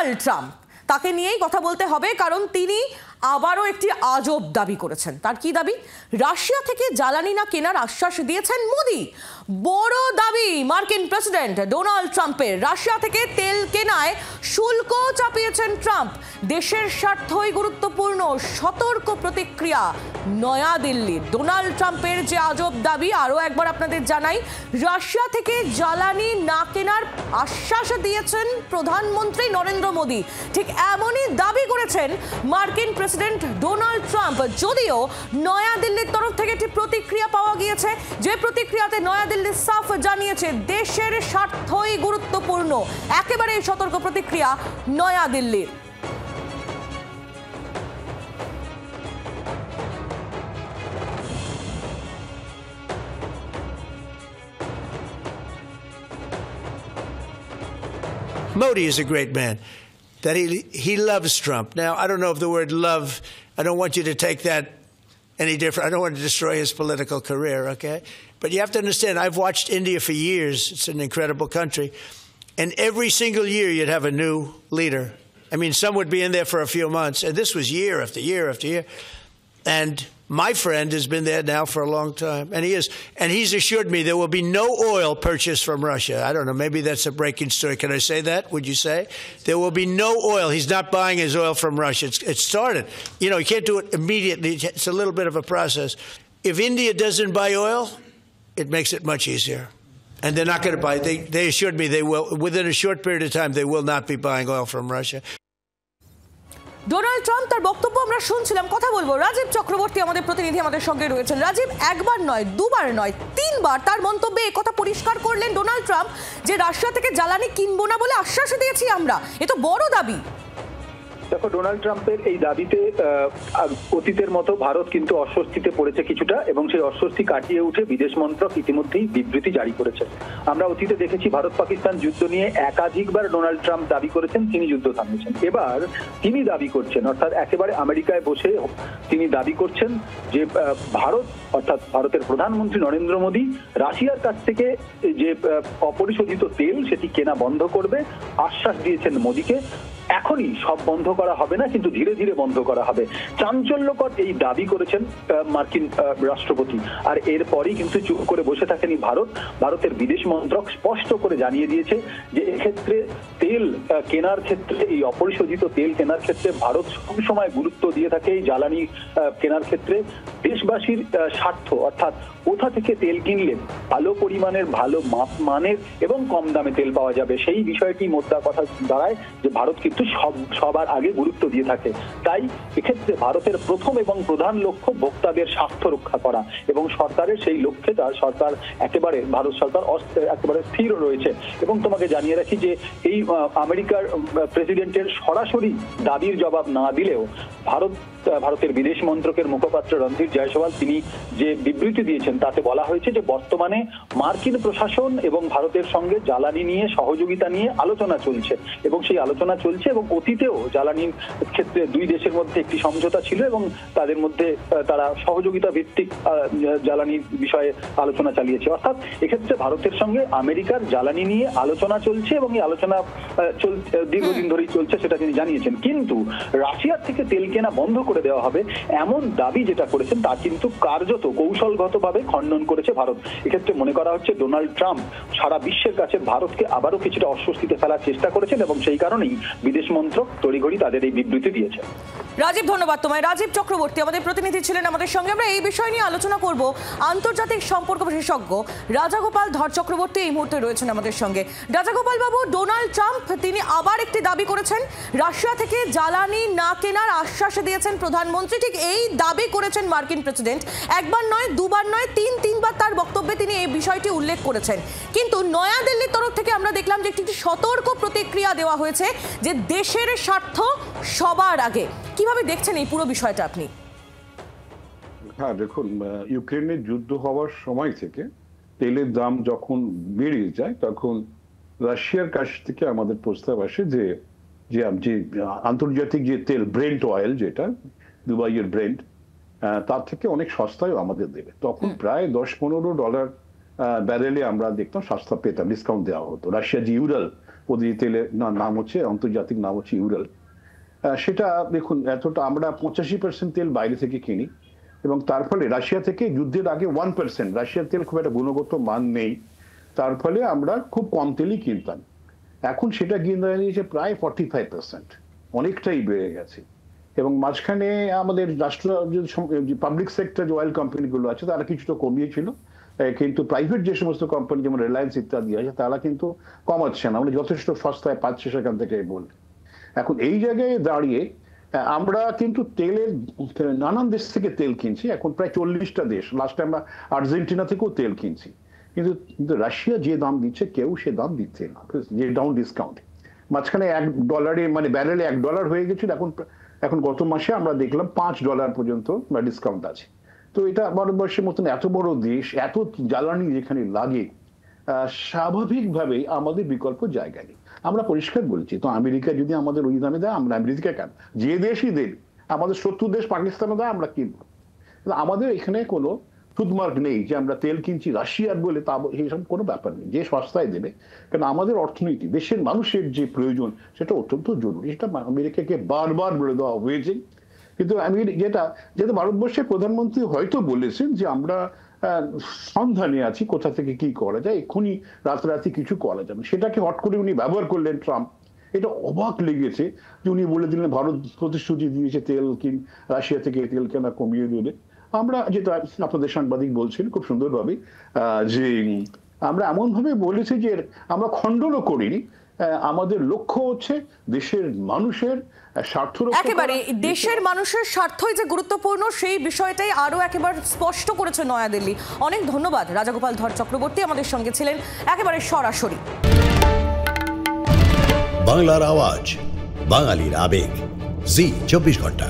Donald Trump, তাকে নিয়েই কথা বলতে হবে, কারণ তিনি আবারও একটি আজব দাবি করেছেন। তার কি দাবি? রাশিয়া থেকে জ্বালানি না কেনার আশ্বাস দিয়েছেন মোদি। বড় দাবি মার্কিন প্রেসিডেন্ট ডোনাল্ড ট্রাম্পের। রাশিয়া থেকে তেল কেনায় শুল্ক চাপিয়েছেন ট্রাম্প। দেশের স্বার্থই গুরুত্বপূর্ণ, সতর্ক প্রতিক্রিয়া নয়াদিল্লির। ডোনাল্ড ট্রাম্পের যে আজব দাবি, আরও একবার আপনাদের জানাই, রাশিয়া থেকে জ্বালানি না কেনার আশ্বাস দিয়েছেন প্রধানমন্ত্রী নরেন্দ্র মোদি। ঠিক এমনই দাবি করেছেন মার্কিন প্রেসিডেন্ট ডোনাল্ড ট্রাম্প। যদিও নয়াদিল্লির তরফ থেকে একটি প্রতিক্রিয়া পাওয়া গিয়েছে, যে প্রতিক্রিয়াতে নয়াদিল্লি সাফ জানিয়েছে দেশের স্বার্থই গুরুত্বপূর্ণ। একেবারে সতর্ক প্রতিক্রিয়া নয়াদিল্লির। Modi is a great man. That he loves Trump. Now, I don't know if the word love, I don't want you to take that any different. I don't want to destroy his political career, okay? But you have to understand, I've watched India for years. It's an incredible country. And every single year you'd have a new leader. I mean, some would be in there for a few months. And this was year after year after year. And my friend has been there now for a long time, and he's assured me there will be no oil purchased from Russia. I don't know, maybe that's a breaking story. Can I say that? Would you say? There will be no oil. He's not buying his oil from Russia. It started. You know, you can't do it immediately. It's a little bit of a process. If India doesn't buy oil, it makes it much easier. And they're not going to buy. They assured me they will. Within a short period of time, they will not be buying oil from Russia. Donald Trump, তার বক্তব্য আমরা শুনছিলাম। কথা বলবো রাজীব চক্রবর্তী, আমাদের প্রতিনিধি আমাদের সঙ্গে রয়েছেন। রাজীব, একবার নয়, দুবার নয়, তিনবার তার মন্তব্যে কথা পরিষ্কার করলেন ডোনাল্ড ট্রাম্প যে রাশিয়া থেকে জ্বালানি কিনবো না বলে আশ্বাস দিয়েছি আমরা। এ তো বড় দাবি। দেখো, ডোনাল্ড ট্রাম্পের এই দাবিতে অতীতের মতো ভারত কিন্তু অস্বস্তিতে পড়েছে কিছুটা, এবং সেই অস্বস্তি কাটিয়ে উঠে বিদেশ মন্ত্রক ইতিমধ্যেই বিবৃতি জারি করেছে। আমরা অতীতে দেখেছি ভারত পাকিস্তান যুদ্ধ নিয়ে একাধিকবার ডোনাল্ড ট্রাম্প দাবি করেছেন তিনি যুদ্ধ থামিয়েছেন। এবার তিনি দাবি করছেন, অর্থাৎ একেবারে আমেরিকায় বসে তিনি দাবি করছেন যে ভারত, অর্থাৎ ভারতের প্রধানমন্ত্রী নরেন্দ্র মোদী রাশিয়ার কাছ থেকে যে অপরিশোধিত তেল সেটি কেনা বন্ধ করবে, আশ্বাস দিয়েছেন মোদীকে। এখনই সব বন্ধ করা হবে না, কিন্তু ধীরে ধীরে বন্ধ করা হবে। চাঞ্চল্যকর এই দাবি করেছেন মার্কিন রাষ্ট্রপতি। আর এরপরই কিন্তু চুপ করে বসে থাকেনি ভারত। ভারতের বিদেশ মন্ত্রক স্পষ্ট করে জানিয়ে দিয়েছে যে এক্ষেত্রে তেল কেনার ক্ষেত্রে, এই অপরিশোধিত তেল কেনার ক্ষেত্রে ভারত সবসময় গুরুত্ব দিয়ে থাকে। এই জ্বালানি কেনার ক্ষেত্রে দেশবাসীর স্বার্থ, অর্থাৎ কোথা থেকে তেল কিনলে ভালো পরিমাণের, ভালো মানের এবং কম দামে তেল পাওয়া যাবে, সেই বিষয়টি মোদ্দা কথা দাঁড়ায় যে ভারত কিন্তু সবার আগে গুরুত্ব দিয়ে থাকে। তাই এক্ষেত্রে ভারতের প্রথম এবং প্রধান লক্ষ্য ভোক্তাদের স্বার্থ রক্ষা করা, এবং সরকারের সেই লক্ষ্যে তার সরকার একেবারে, ভারত সরকার একেবারে স্থির রয়েছে। এবং তোমাকে জানিয়ে রাখি যে এই আমেরিকার প্রেসিডেন্টের সরাসরি দাবির জবাব না দিলেও ভারতের বিদেশ মন্ত্রকের মুখপাত্র রণধীর জয়সওয়াল তিনি যে বিবৃতি দিয়েছেন তাতে বলা হয়েছে যে বর্তমানে মার্কিন প্রশাসন এবং ভারতের সঙ্গে জ্বালানি নিয়ে সহযোগিতা নিয়ে আলোচনা চলছে, এবং সেই আলোচনা চলছে, এবং অতীতেও জ্বালানির ক্ষেত্রে দুই দেশের মধ্যে একটি সমঝোতা ছিল, এবং তাদের মধ্যে তারা সহযোগিতা ভিত্তিক জ্বালানির বিষয়ে আলোচনা চালিয়েছে। অর্থাৎ এক্ষেত্রে ভারতের সঙ্গে আমেরিকার জ্বালানি নিয়ে আলোচনা চলছে, এবং এই আলোচনা দীর্ঘদিন ধরেই চলছে, সেটা তিনি জানিয়েছেন। কিন্তু রাশিয়ার থেকে তেল কেনা বন্ধ করে দেওয়া হবে এমন দাবি যেটা করেছেন তা কিন্তু কার্যত কৌশলগতভাবে খণ্ডন করেছে ভারত। এক্ষেত্রে মনে করা হচ্ছে ডোনাল্ড ট্রাম্প সারা বিশ্বের কাছে ভারতকে আবারও কিছুটা অস্বস্তিতে ফেলার চেষ্টা করেছেন, এবং সেই কারণেই বিদেশ মন্ত্রক তড়িঘড়ি তাদের এই বিবৃতি দিয়েছে। রাজীব, ধন্যবাদ তোমায়। রাজীব চক্রবর্তী আমাদের প্রতিনিধি ছিলেন আমাদের সঙ্গে। আমরা এই বিষয় নিয়ে আলোচনা করব। আন্তর্জাতিক সম্পর্ক বিশেষজ্ঞ রাজাগোপাল ধর চক্রবর্তী এই মুহূর্তে রয়েছেন আমাদের সঙ্গে। রাজাগোপাল বাবু, ডোনাল্ড ট্রাম্প তিনি আবার একটি দাবি করেছেন, রাশিয়া থেকে জ্বালানি না কেনার আশ্বাস দিয়েছেন প্রধানমন্ত্রী। ঠিক এই দাবি করেছেন মার্কিন প্রেসিডেন্ট। একবার নয়, দুবার নয়, তিনবার তার বক্তব্যে তিনি এই বিষয়টি উল্লেখ করেছেন। কিন্তু নয়াদিল্লির তরফ থেকে আমরা দেখলাম যে একটি সতর্ক প্রতিক্রিয়া দেওয়া হয়েছে যে দেশের স্বার্থ সবার আগে। কিভাবে দেখছেন এই পুরো বিষয়টা আপনি? হ্যাঁ, দেখুন, ইউক্রেনের যুদ্ধ হওয়ার সময় থেকে তেলের দাম যখন বেড়ে যায় তখন রাশিয়ার কাছ থেকে আমাদের প্রস্তাব আসে যে আন্তর্জাতিক যে তেল, ব্রেন্ট অয়েল, যেটা দুবাইয়ের ব্রেন্ট, তার থেকে অনেক সস্তায় আমাদের দেবে। তখন প্রায় $10-15 ব্যারেলে আমরা দেখতাম সস্তা পেতাম, ডিসকাউন্ট দেওয়া হতো। রাশিয়া যে ইউরাল ওদের তেলের নাম হচ্ছে, আন্তর্জাতিক নাম হচ্ছে ইউরাল। সেটা দেখুন, এতটা আমরা 85% তেল বাইরে থেকে কিনি, এবং তার ফলে রাশিয়া থেকে যুদ্ধের আগে 1%, রাশিয়ার তেল খুব একটা গুণগত মান নেই, তার ফলে আমরা খুব কম তেলই কিনতাম। এখন সেটা গিয়ে দাঁড়িয়েছে প্রায় 45%, অনেকটাই বেড়ে গেছে। এবং মাঝখানে আমাদের রাষ্ট্র পাবলিক সেক্টর যে অয়েল কোম্পানিগুলো আছে তারা কিছুটা কমিয়েছিল, কিন্তু প্রাইভেট যে সমস্ত কোম্পানি যেমন রিলায়েন্স ইত্যাদি আছে তারা কিন্তু কমাচ্ছে না, আমরা যথেষ্ট সস্তায় পাচ্ছি সেখান থেকে বলে। এখন এই জায়গায় দাঁড়িয়ে আমরা কিন্তু তেলের নানান দেশ থেকে তেল কিনছি, এখন প্রায় 40টা দেশ, লাস্টে আমরা আর্জেন্টিনা থেকেও তেল কিনছি, কিন্তু রাশিয়া যে দাম দিচ্ছে কেউ সে দাম দিচ্ছে না, যে ডাউন ডিসকাউন্ট। মাঝখানে $1 মানে ব্যারেলে $1 হয়ে গেছিল, এখন গত মাসে আমরা দেখলাম $5 পর্যন্ত ডিসকাউন্ট আছে। তো এটা ভারতবর্ষের মতন এত বড় দেশ, এত জ্বালানি যেখানে লাগে, স্বাভাবিকভাবেই আমাদের বিকল্প জায়গা নেই। আমরা পরিষ্কার বলছি, তো আমেরিকা যদি আমাদের ওই দামে দেয়, আমরা আমেরিকা কেন, যে দেশই দেবে, আমাদের শত্রু দেশ পাকিস্তানও দেয়, আমরা কিনবো। আমাদের এখানে কোনো টুথমার্ক নেই যে আমরা তেল কিনছি রাশিয়ার বলে, তা এইসব কোনো ব্যাপার নেই, যে সস্তায় দেবে। কারণ আমাদের অর্থনীতি, দেশের মানুষের যে প্রয়োজন সেটা অত্যন্ত জরুরি, সেটা আমেরিকাকে বারবার বলে দেওয়া হয়েছে। কিন্তু আমি যেটা ভারতবর্ষের প্রধানমন্ত্রী হয়তো বলেছেন যে আমরা সন্ধানে আছি কোথা থেকে কি করা যায়, এক্ষুনি রাতারাতি কিছু করা যাবে, সেটাকে হট করে উনি ব্যবহার করলেন ট্রাম্প। এটা অবাক লেগেছে যে উনি বলে দিলেন ভারত প্রতিশ্রুতি দিয়েছে রাশিয়া থেকে তেল কেনা কমিয়ে দেবে। আমরা যেটা আপনাদের সাংবাদিক বলছেন খুব সুন্দরভাবে, যে আমরা এমন ভাবে বলেছি যে আমরা খণ্ডনও করিনি, আমাদের লক্ষ্য হচ্ছে দেশের মানুষের স্বার্থ রক্ষা। একেবারে দেশের মানুষের স্বার্থই যে গুরুত্বপূর্ণ সেই বিষয়টাই আরো একেবারে স্পষ্ট করেছে নয়াদিল্লি। অনেক ধন্যবাদ রাজাগোপাল ধর চক্রবর্তী, আমাদের সঙ্গে ছিলেন একেবারে সরাসরি। বাংলার আওয়াজ, বাঙালির আবেগ, জি 24 ঘন্টা।